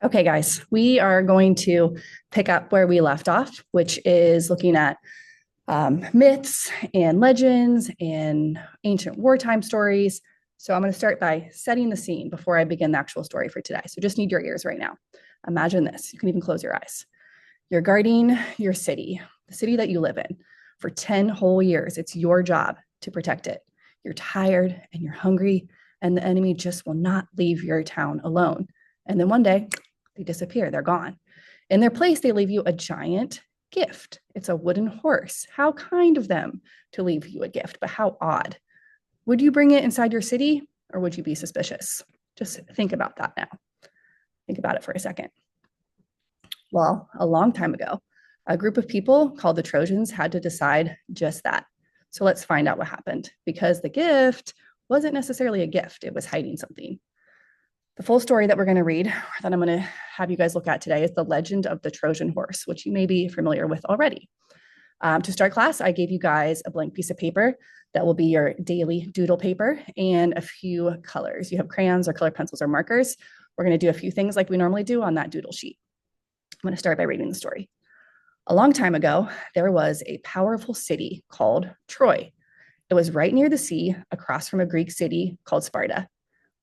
Okay, guys, we are going to pick up where we left off, which is looking at myths and legends and ancient wartime stories. So I'm going to start by setting the scene before I begin the actual story for today. So just need your ears right now. Imagine this. You can even close your eyes. You're guarding your city, the city that you live in, for 10 whole years. It's your job to protect it. You're tired and you're hungry, and the enemy just will not leave your town alone. And then one day, they disappear, they're gone. In their place, they leave you a giant gift. It's a wooden horse. How kind of them to leave you a gift, but how odd. Would you bring it inside your city or would you be suspicious? Just think about that now. Think about it for a second. Well, a long time ago, a group of people called the Trojans had to decide just that. So let's find out what happened, because the gift wasn't necessarily a gift, it was hiding something. The full story that we're going to read, that I'm going to have you guys look at today, is the legend of the Trojan horse, which you may be familiar with already. To start class, I gave you guys a blank piece of paper that will be your daily doodle paper and a few colors. You have crayons or color pencils or markers. We're going to do a few things like we normally do on that doodle sheet. I'm going to start by reading the story. A long time ago, there was a powerful city called Troy. It was right near the sea, across from a Greek city called Sparta.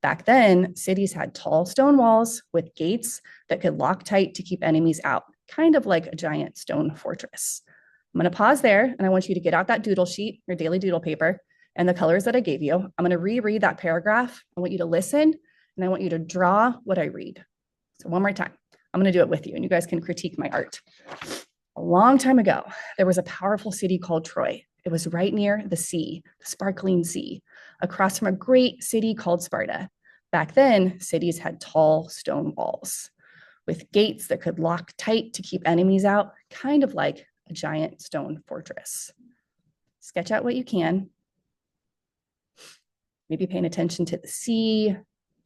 Back then, cities had tall stone walls with gates that could lock tight to keep enemies out, kind of like a giant stone fortress. I'm going to pause there, and I want you to get out that doodle sheet, your daily doodle paper, and the colors that I gave you. I'm going to reread that paragraph. I want you to listen, and I want you to draw what I read. So one more time. I'm going to do it with you, and you guys can critique my art. A long time ago, there was a powerful city called Troy. It was right near the sea, the sparkling sea, across from a great city called Sparta. Back then, cities had tall stone walls with gates that could lock tight to keep enemies out, kind of like a giant stone fortress. Sketch out what you can. Maybe paying attention to the sea.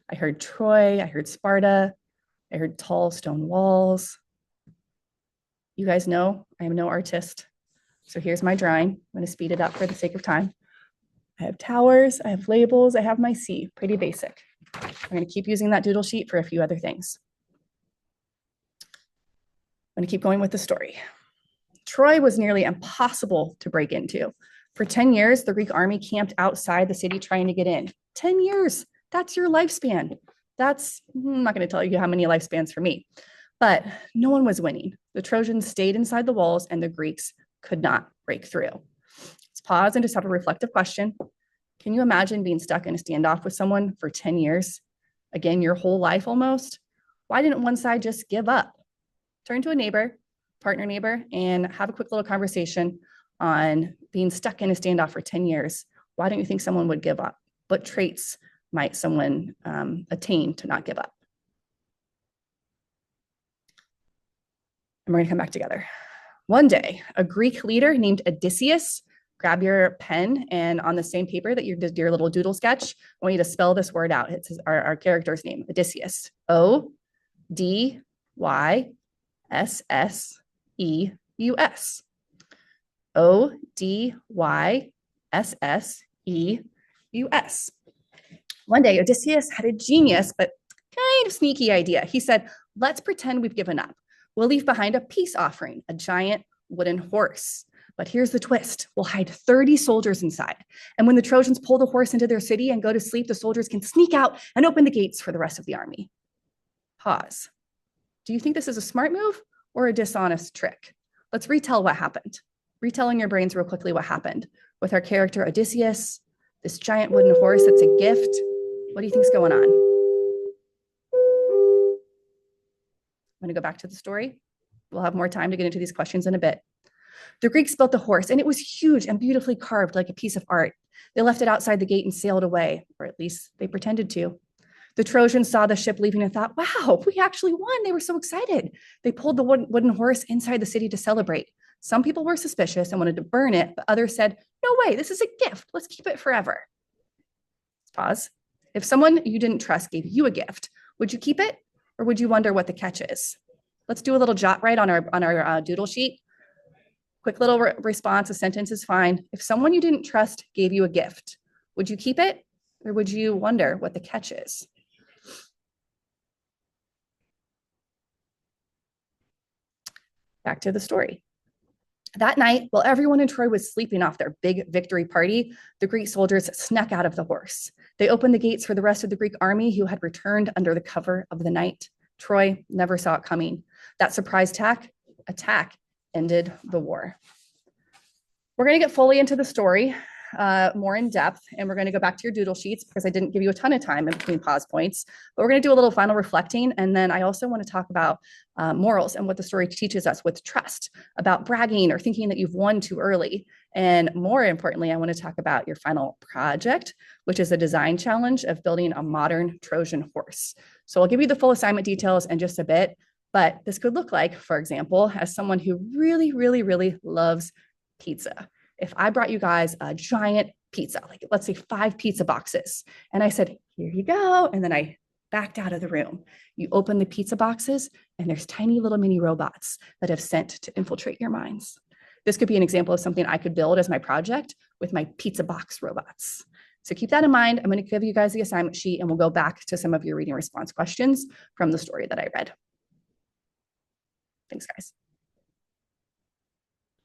I heard Troy, I heard Sparta, I heard tall stone walls. You guys know I am no artist. So here's my drawing. I'm going to speed it up for the sake of time. I have towers, I have labels, I have my sea, pretty basic. I'm going to keep using that doodle sheet for a few other things. I'm going to keep going with the story. Troy was nearly impossible to break into. For 10 years, the Greek army camped outside the city trying to get in. 10 years, that's your lifespan. I'm not going to tell you how many lifespans for me, but no one was winning. The Trojans stayed inside the walls and the Greeks could not break through. Let's pause and just have a reflective question. Can you imagine being stuck in a standoff with someone for 10 years? Again, your whole life almost. Why didn't one side just give up? Turn to a neighbor, partner neighbor, and have a quick little conversation on being stuck in a standoff for 10 years. Why don't you think someone would give up? What traits might someone attain to not give up? And we're going to come back together. One day, a Greek leader named Odysseus, grab your pen, and on the same paper that you did your little doodle sketch, I want you to spell this word out. It's our character's name, Odysseus. Odysseus. Odysseus. One day, Odysseus had a genius but kind of sneaky idea. He said, let's pretend we've given up. We'll leave behind a peace offering, a giant wooden horse. But here's the twist. We'll hide 30 soldiers inside. And when the Trojans pull the horse into their city and go to sleep, the soldiers can sneak out and open the gates for the rest of the army. Pause. Do you think this is a smart move or a dishonest trick? Let's retell what happened. Retell in your brains real quickly what happened with our character Odysseus, this giant wooden horse that's a gift. What do you think's going on? I'm going to go back to the story. We'll have more time to get into these questions in a bit. The Greeks built the horse, and it was huge and beautifully carved like a piece of art. They left it outside the gate and sailed away, or at least they pretended to. The Trojans saw the ship leaving and thought, wow, we actually won. They were so excited. They pulled the wooden horse inside the city to celebrate. Some people were suspicious and wanted to burn it, but others said, no way, this is a gift. Let's keep it forever. Pause. If someone you didn't trust gave you a gift, would you keep it? Or would you wonder what the catch is? Let's do a little jot right on our doodle sheet. Quick little response, a sentence is fine. If someone you didn't trust gave you a gift, would you keep it? Or would you wonder what the catch is? back to the story. That night, while everyone in Troy was sleeping off their big victory party, the Greek soldiers snuck out of the horse. They opened the gates for the rest of the Greek army who had returned under the cover of the night. Troy never saw it coming. That surprise attack ended the war. We're going to get fully into the story, more in depth, and we're going to go back to your doodle sheets because I didn't give you a ton of time in between pause points, but we're going to do a little final reflecting. And then I also want to talk about morals and what the story teaches us with trust, about bragging or thinking that you've won too early. And more importantly, I want to talk about your final project, which is a design challenge of building a modern Trojan horse. So I'll give you the full assignment details in just a bit, but this could look like, for example, as someone who really, really, really loves pizza. If I brought you guys a giant pizza, like let's say 5 pizza boxes, and I said, here you go, and then I backed out of the room. You open the pizza boxes and there's tiny little mini robots that have sent to infiltrate your minds. This could be an example of something I could build as my project with my pizza box robots. So keep that in mind. I'm going to give you guys the assignment sheet and we'll go back to some of your reading response questions from the story that I read. Thanks, guys.